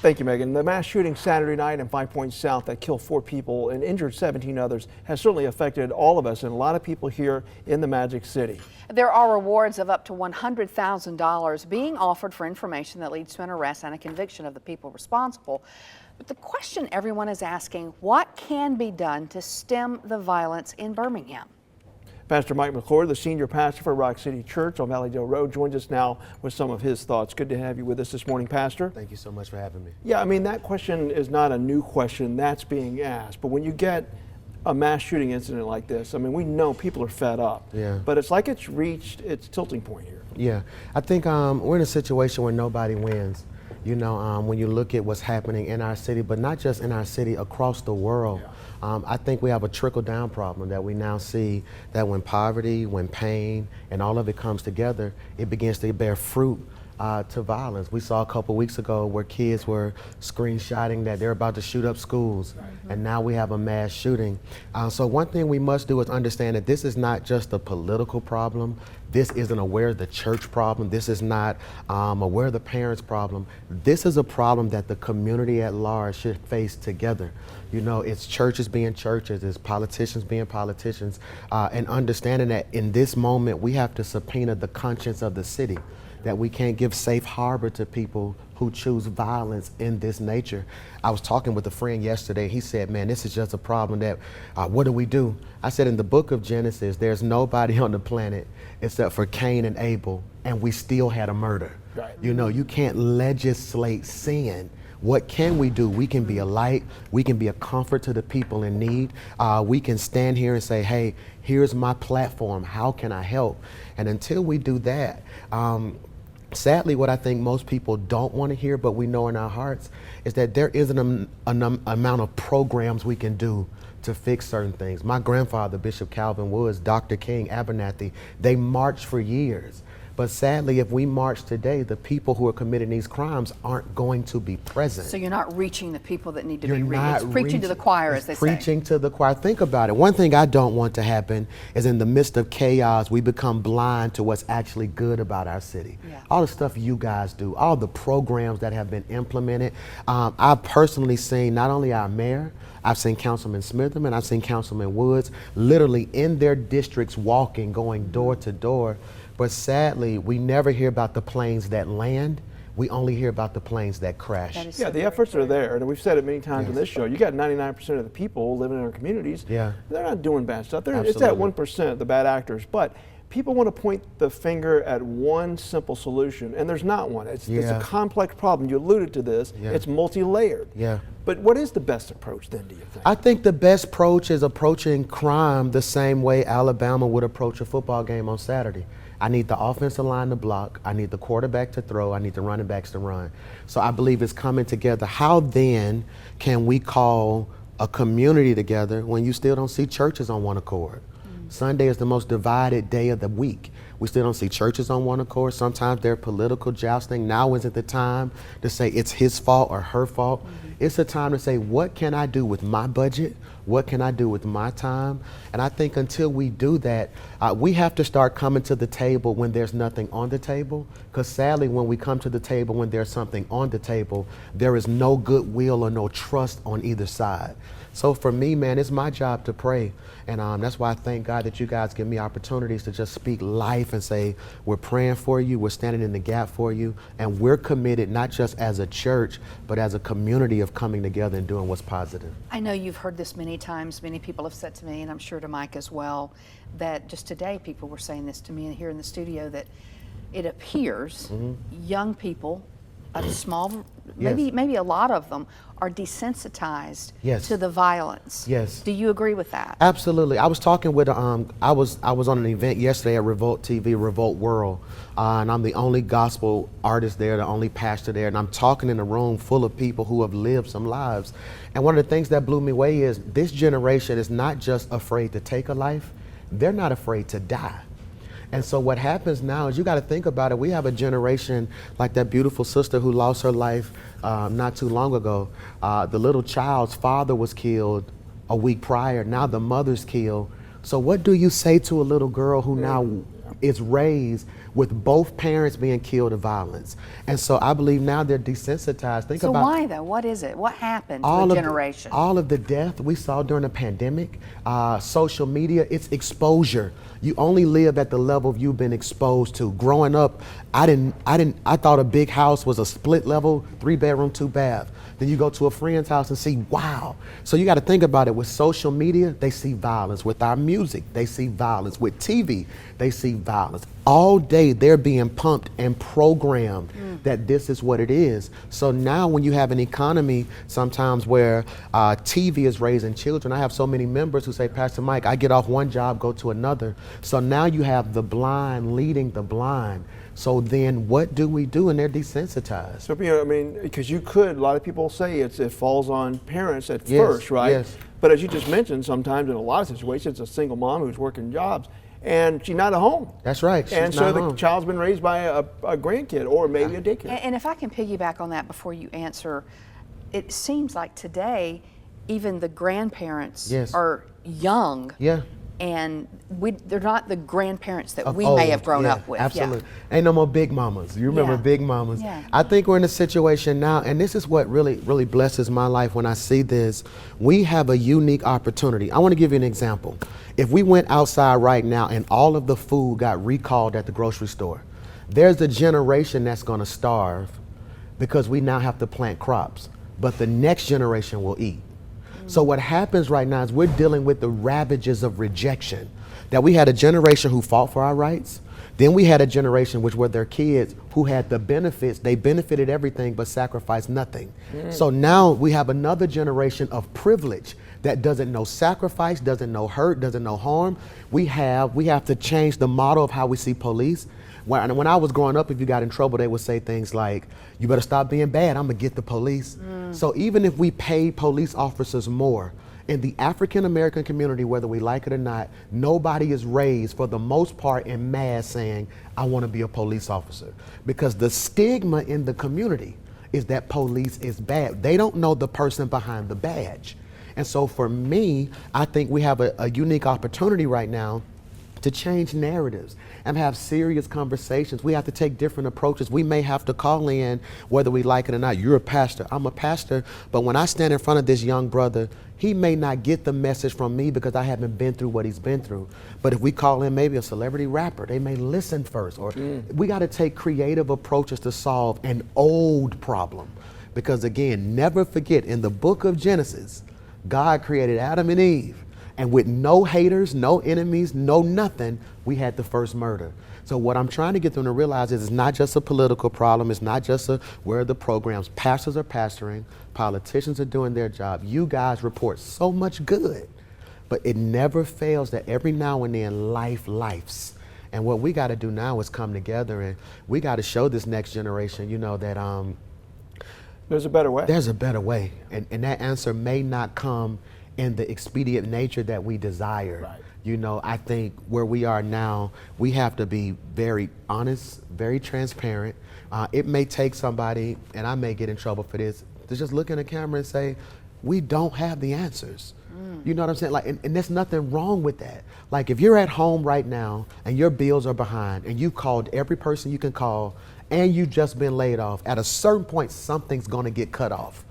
Thank you, Megan. The mass shooting Saturday night in 5 Points South that killed 4 people and injured 17 others has certainly affected all of us and a lot of people here in the Magic City. There are rewards of up to $100,000 being offered for information that leads to an arrest and a conviction of the people responsible. But the question everyone is asking, what can be done to stem the violence in Birmingham? Pastor Mike McClure, the senior pastor for Rock City Church on Valleydale Road, joins us now with some of his thoughts. Good to have you with us this morning, Pastor. Thank you so much for having me. Yeah, I mean, that question is not a new question that's being asked, but when you get a mass shooting incident like this, I mean, we know people are fed up, but it's like it's reached its tilting point here. Yeah, I think we're in a situation where nobody wins. You know, when you look at what's happening in our city, but not just in our city, across the world. I think we have a trickle-down problem that we now see that when poverty, when pain, and all of it comes together, it begins to bear fruit to violence. We saw a couple weeks ago where kids were screenshotting that they're about to shoot up schools, and now we have a mass shooting. So one thing we must do is understand that this is not just a political problem. This isn't a where the church problem. This is not a where the parents problem. This is a problem that the community at large should face together. You know, it's churches being churches, it's politicians being politicians, and understanding that in this moment we have to subpoena the conscience of the city, that we can't give safe harbor to people who choose violence in this nature. I was talking with a friend yesterday. He said, man, this is just a problem that, what do we do? I said, in the book of Genesis, there's nobody on the planet except for Cain and Abel, and we still had a murder. Right. You know, you can't legislate sin. What can we do? We can be a light. We can be a comfort to the people in need. We can stand here and say, hey, here's my platform. How can I help? And until we do that, sadly, what I think most people don't want to hear, but we know in our hearts, is that there isn't an amount of programs we can do to fix certain things. My grandfather, Bishop Calvin Woods, Dr. King, Abernathy, they marched for years. But sadly, if we march today, the people who are committing these crimes aren't going to be present. So you're not reaching the people that need to be reached. It's preaching to the choir, as they say. Preaching to the choir. Think about it. One thing I don't want to happen is in the midst of chaos, we become blind to what's actually good about our city. Yeah. All the stuff you guys do, all the programs that have been implemented. I've personally seen not only our mayor, I've seen Councilman Smitherman, I've seen Councilman Woods, literally in their districts walking, going door to door. But sadly, we never hear about the planes that land. We only hear about the planes that crash. Yeah, the efforts are there, and we've said it many times on this show. You got 99% of the people living in our communities. They're not doing bad stuff. It's that 1%, the bad actors. But people want to point the finger at one simple solution, and there's not one. It's a complex problem. You alluded to this. It's multi-layered. But what is the best approach then, do you think? I think the best approach is approaching crime the same way Alabama would approach a football game on Saturday. I need the offensive line to block. I need the quarterback to throw. I need the running backs to run. So I believe it's coming together. How then can we call a community together when you still don't see churches on one accord? Sunday is the most divided day of the week. We still don't see churches on one accord. Sometimes they're political jousting. Now isn't the time to say it's his fault or her fault. It's a time to say, what can I do with my budget? What can I do with my time? And I think until we do that, we have to start coming to the table when there's nothing on the table. Because sadly, when we come to the table when there's something on the table, there is no goodwill or no trust on either side. So for me, man, it's my job to pray. And that's why I thank God that you guys give me opportunities to just speak life and say, we're praying for you, we're standing in the gap for you, and we're committed not just as a church, but as a community of coming together and doing what's positive. I know you've heard this many times. Many people have said to me, and I'm sure to Mike as well, that just today people were saying this to me here in the studio, that it appears young people, a small, maybe a lot of them, are desensitized to the violence. Do you agree with that? Absolutely. I was talking with I was on an event yesterday at Revolt TV, Revolt World, and I'm the only gospel artist there, the only pastor there, and I'm talking in a room full of people who have lived some lives. And one of the things that blew me away is this generation is not just afraid to take a life, they're not afraid to die. And so what happens now is you got to think about it. We have a generation like that beautiful sister who lost her life not too long ago. The little child's father was killed a week prior. Now the mother's killed. So what do you say to a little girl who now is raised with both parents being killed of violence. And so I believe now they're desensitized. Think So about why though? What is it? What happened to the generation? all of the death we saw during the pandemic, social media, it's exposure. You only live at the level you've been exposed to. Growing up, I thought a big house was a split level, 3-bedroom, 2-bath. Then you go to a friend's house and see, wow. So you got to think about it. With social media, they see violence. With our music, they see violence. With TV, they see violence. All day, they're being pumped and programmed that this is what it is. So now when you have an economy sometimes where TV is raising children, I have so many members who say, Pastor Mike, I get off one job, go to another. So now you have the blind leading the blind. So then what do we do? And they're desensitized. So, I mean, because a lot of people say it falls on parents at first, right? Yes. But as you just mentioned, sometimes in a lot of situations, it's a single mom who's working jobs and she's not at home. That's right. And so the child's been raised by a grandkid or maybe a daycare. And if I can piggyback on that before you answer, it seems like today, even the grandparents are young. Yeah. And they're not the grandparents that we may have grown up with. Absolutely. Ain't no more big mamas. You remember big mamas. Yeah. I think we're in a situation now, and this is what really, really blesses my life when I see this. We have a unique opportunity. I want to give you an example. If we went outside right now and all of the food got recalled at the grocery store, there's a generation that's going to starve because we now have to plant crops, but the next generation will eat. So what happens right now is we're dealing with the ravages of rejection. That we had a generation who fought for our rights. Then we had a generation which were their kids who had the benefits. They benefited everything but sacrificed nothing. So now we have another generation of privilege that doesn't know sacrifice, doesn't know hurt, doesn't know harm. We have to change the model of how we see police. When I was growing up, if you got in trouble, they would say things like, you better stop being bad, I'm gonna get the police. So even if we pay police officers more, in the African American community, whether we like it or not, nobody is raised for the most part in mass saying, I wanna be a police officer. Because the stigma in the community is that police is bad. They don't know the person behind the badge. And so for me, I think we have a unique opportunity right now to change narratives and have serious conversations. We have to take different approaches. We may have to call in, whether we like it or not. You're a pastor, I'm a pastor, but when I stand in front of this young brother, he may not get the message from me because I haven't been through what he's been through. But if we call in maybe a celebrity rapper, they may listen first. Or we gotta take creative approaches to solve an old problem. Because again, never forget, in the book of Genesis, God created Adam and Eve. And with no haters, no enemies, no nothing, we had the first murder. So what I'm trying to get them to realize is it's not just a political problem. It's not just where are the programs. Pastors are pastoring. Politicians are doing their job. You guys report so much good. But it never fails that every now and then lifes. And what we got to do now is come together and we got to show this next generation, that there's a better way. There's a better way. And that answer may not come in the expedient nature that we desire. Right. I think where we are now, we have to be very honest, very transparent. It may take somebody, and I may get in trouble for this, to just look in the camera and say, we don't have the answers. You know what I'm saying? And there's nothing wrong with that. Like if you're at home right now and your bills are behind and you called every person you can call and you've just been laid off, at a certain point, something's gonna get cut off.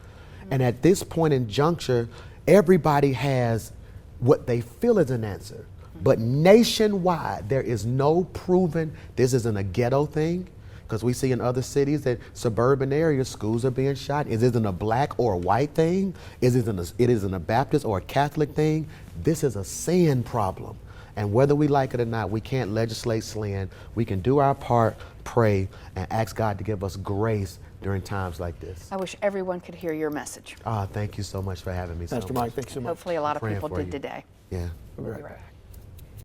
And at this point in juncture, everybody has what they feel is an answer. But nationwide, there is no proven, this isn't a ghetto thing, because we see in other cities that suburban areas, schools are being shot. It isn't a black or a white thing. It isn't a Baptist or a Catholic thing. This is a sin problem. And whether we like it or not, we can't legislate sin. We can do our part, pray, and ask God to give us grace during times like this. I wish everyone could hear your message. Thank you so much for having me. Pastor Mike, thanks so much. Hopefully a lot of people did you today. Yeah. We'll be right back.